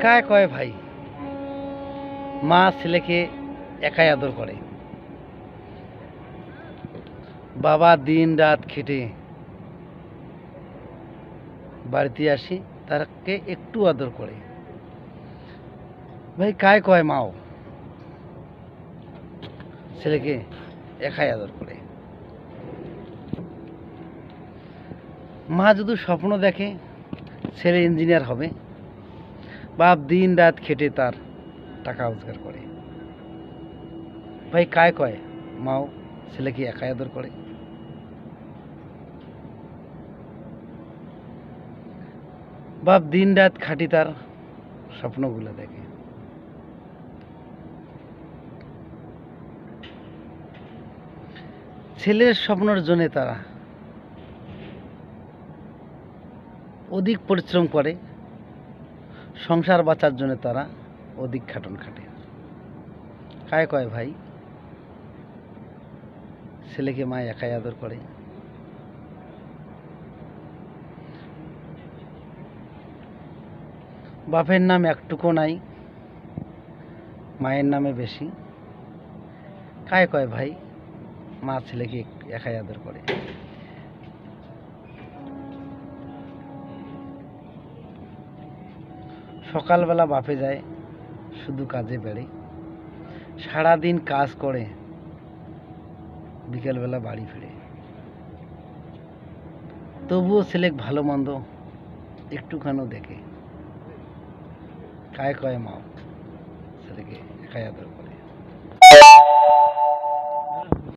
কায় কয় ভাই মা ছেলেকে একাই আদর করে, বাবা দিন রাত খেটে বাড়িতে আসি তাকে একটু আদর করে। ভাই কায় কয় মাও ছেলেকে একাই আদর করে। মা যদি স্বপ্ন দেখে ছেলে ইঞ্জিনিয়ার হবে, বাপ দিন রাত খেটে তার টাকা রোজগার করে। ভাই কায় কয় মাও ছেলেকে একাই আদর করে। বাপ দিন রাত খাটি তার স্বপ্নগুলো দেখে। ছেলের স্বপ্নের জন্য তারা অধিক পরিশ্রম করে, সংসার বাঁচার জন্য তারা অধিক খাটন খাটে। কায় কয় ভাই ছেলেকে মা একাই আদর করে। বাপের নাম একটুকু নাই, মায়ের নামে বেশি। কায় কয় ভাই মা ছেলেকে একাই আদর করে। সকালবেলা বাপে যায় শুধু কাজে বেড়ে, সারাদিন কাজ করে বিকেলবেলা বাড়ি ফিরে। তবুও ছেলে ভালো মন্দ একটুখানি দেখে। কায় কয় মা ছেলেকে একাই আদর করে।